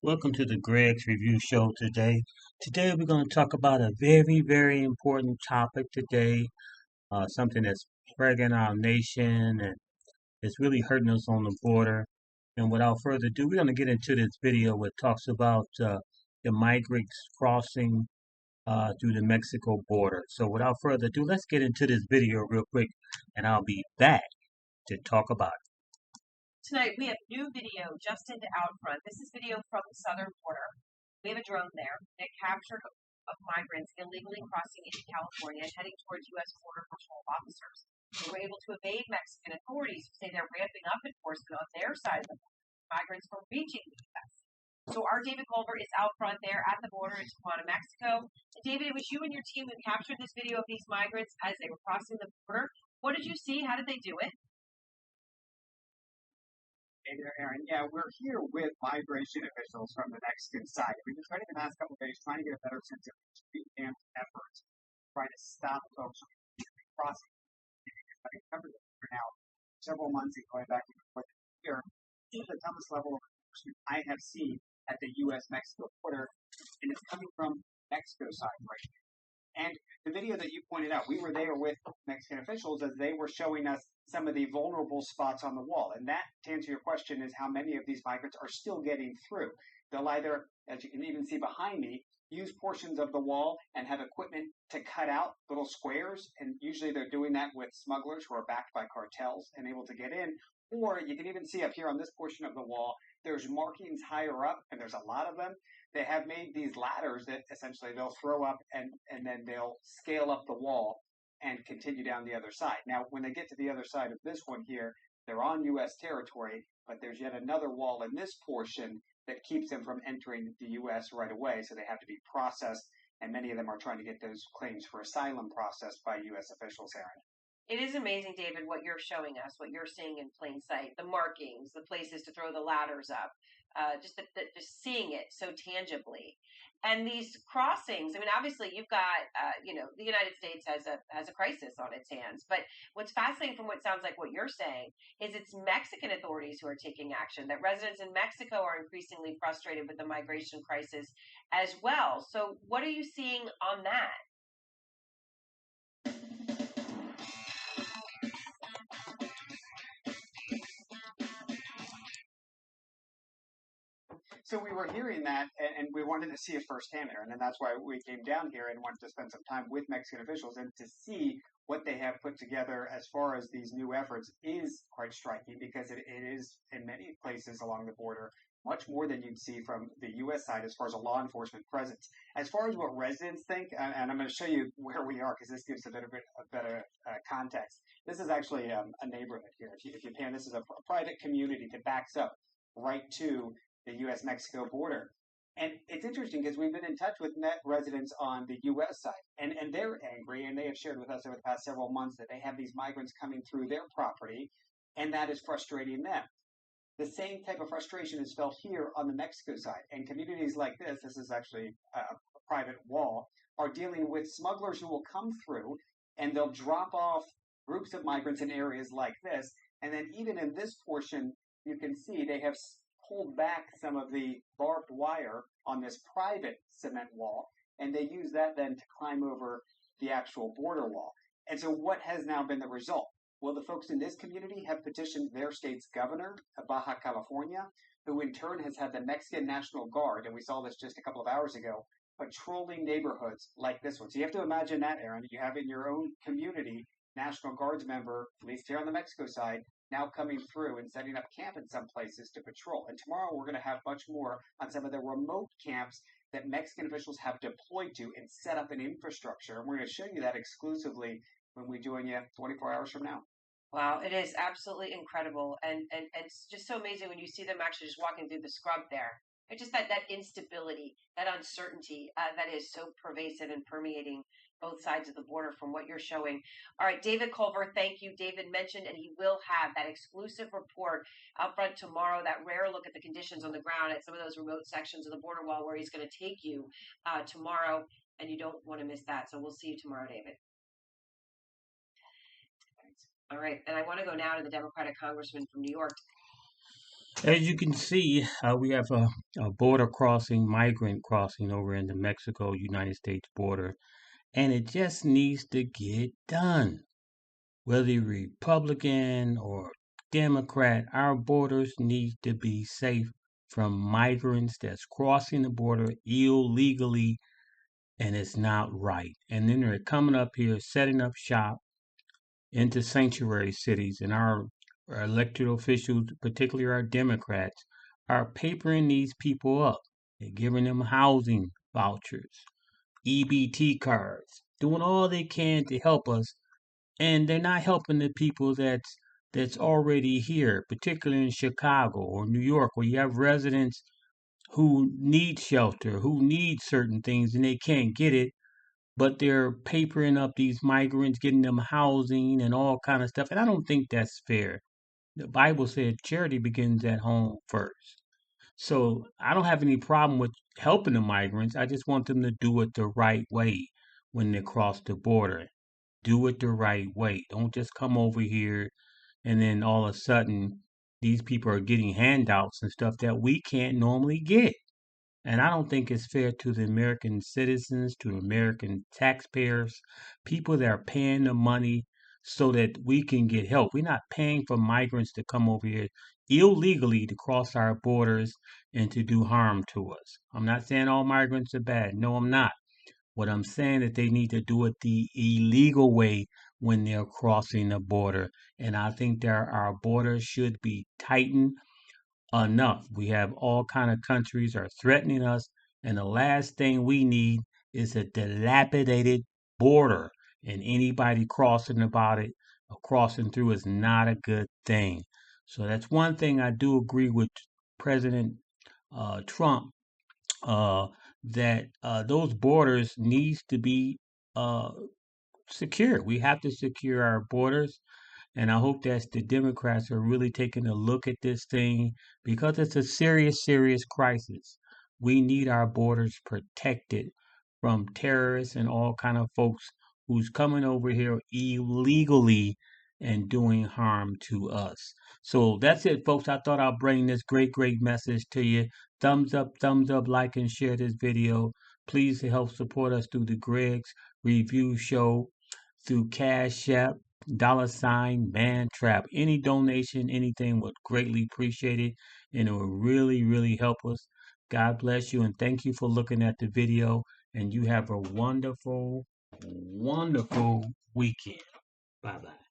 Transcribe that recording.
Welcome to the Greg's Review Show today. Today we're going to talk about a very, very important topic today, something that's plaguing our nation and it's really hurting us on the border. And without further ado, we're going to get into this video which talks about the migrants crossing through the Mexico border. So without further ado, let's get into this video real quick and I'll be back to talk about it. Tonight we have new video just into Outfront. This is video from the southern border. We have a drone there that captured of migrants illegally crossing into California and heading towards U.S. Border Patrol officers. They were able to evade Mexican authorities who say they're ramping up enforcement on their side of the border. Migrants from reaching the U.S. So our David Culver is out front there at the border in Tijuana, Mexico. And David, it was you and your team who captured this video of these migrants as they were crossing the border. What did you see? How did they do it? Hey there, Aaron. Yeah, we're here with migration officials from the Mexican side. We've been spending the past couple of days trying to get a better sense of revamped efforts, trying to stop folks from crossing. Having covered this for now several months and going back to the year, this is the toughest level of enforcement I have seen at the U.S.-Mexico border, and it's coming from Mexico's side right now. And the video that you pointed out, we were there with Mexican officials as they were showing us some of the vulnerable spots on the wall. And that, to answer your question, is how many of these migrants are still getting through. They'll either, as you can even see behind me, use portions of the wall and have equipment to cut out little squares. And usually they're doing that with smugglers who are backed by cartels and able to get in. Or you can even see up here on this portion of the wall, there's markings higher up, and there's a lot of them. They have made these ladders that essentially they'll throw up and then they'll scale up the wall and continue down the other side. Now, when they get to the other side of this one here, they're on U.S. territory, but there's yet another wall in this portion that keeps them from entering the U.S. right away, so they have to be processed, and many of them are trying to get those claims for asylum processed by U.S. officials, Aaron. It is amazing, David, what you're showing us, what you're seeing in plain sight, the markings, the places to throw the ladders up, just seeing it so tangibly. And these crossings, I mean, obviously you've got, the United States has a crisis on its hands. But what's fascinating from what sounds like what you're saying is it's Mexican authorities who are taking action, that residents in Mexico are increasingly frustrated with the migration crisis as well. So what are you seeing on that? So we were hearing that, and we wanted to see it firsthand, Aaron, and that's why we came down here and wanted to spend some time with Mexican officials and to see what they have put together as far as these new efforts is quite striking because it is, in many places along the border, much more than you'd see from the U.S. side as far as a law enforcement presence. As far as what residents think, and I'm going to show you where we are because this gives a better context. This is actually a neighborhood here. If you pan, this is a private community that backs up right to the U.S.-Mexico border. And it's interesting because we've been in touch with net residents on the U.S. side, and they're angry, and they have shared with us over the past several months that they have these migrants coming through their property, and that is frustrating them. The same type of frustration is felt here on the Mexico side, and communities like this is actually a private wall, are dealing with smugglers who will come through, and they'll drop off groups of migrants in areas like this, and then even in this portion, you can see they have pulled back some of the barbed wire on this private cement wall, and they use that then to climb over the actual border wall. And so what has now been the result? Well, the folks in this community have petitioned their state's governor of Baja California, who in turn has had the Mexican National Guard, and we saw this just a couple of hours ago, patrolling neighborhoods like this one. So you have to imagine that, Aaron. You have in your own community National Guards member, at least here on the Mexico side, now coming through and setting up camp in some places to patrol. And tomorrow we're going to have much more on some of the remote camps that Mexican officials have deployed to and set up an infrastructure. And we're going to show you that exclusively when we join you 24 hours from now. Wow, it is absolutely incredible. And it's just so amazing when you see them actually just walking through the scrub there. It's just that instability, that uncertainty that is so pervasive and permeating both sides of the border from what you're showing. All right, David Culver, thank you. David mentioned, and he will have that exclusive report out front tomorrow, that rare look at the conditions on the ground at some of those remote sections of the border wall where he's going to take you tomorrow, and you don't want to miss that. So we'll see you tomorrow, David. All right, and I want to go now to the Democratic congressman from New York. As you can see, we have a border crossing, migrant crossing over in the Mexico-United States border, and it just needs to get done. Whether you're Republican or Democrat, our borders need to be safe from migrants that's crossing the border illegally, and it's not right. And then they're coming up here, setting up shop into sanctuary cities, and our elected officials, particularly our Democrats, are papering these people up. They're giving them housing vouchers, EBT cards, doing all they can to help us, and they're not helping the people that's already here, particularly in Chicago or New York, where you have residents who need shelter, who need certain things, and they can't get it, but they're papering up these migrants, getting them housing and all kind of stuff. And I don't think that's fair. The Bible said charity begins at home first. So I don't have any problem with helping the migrants. I just want them to do it the right way when they cross the border. Do it the right way. Don't just come over here and then all of a sudden these people are getting handouts and stuff that we can't normally get. And I don't think it's fair to the American citizens, to American taxpayers, people that are paying the money so that we can get help. We're not paying for migrants to come over here illegally to cross our borders and to do harm to us. I'm not saying all migrants are bad. No, I'm not. What I'm saying is they need to do it the illegal way when they're crossing the border. And I think our borders should be tightened enough. We have all kind of countries are threatening us, and the last thing we need is a dilapidated border. And anybody crossing about it or crossing through is not a good thing. So that's one thing I do agree with President Trump, uh, that those borders needs to be uh, secure. We have to secure our borders, and I hope that the Democrats are really taking a look at this thing because it's a serious, serious crisis. We need our borders protected from terrorists and all kind of folks who's coming over here illegally and doing harm to us. So that's it, folks. I thought I'll bring this great, great message to you. Thumbs up, like and share this video. Please help support us through the Greg's Review Show, through Cash App, $, Man Trap. Any donation, anything would greatly appreciate it, and it will really, really help us. God bless you, and thank you for looking at the video. And you have a wonderful, wonderful weekend. Bye bye.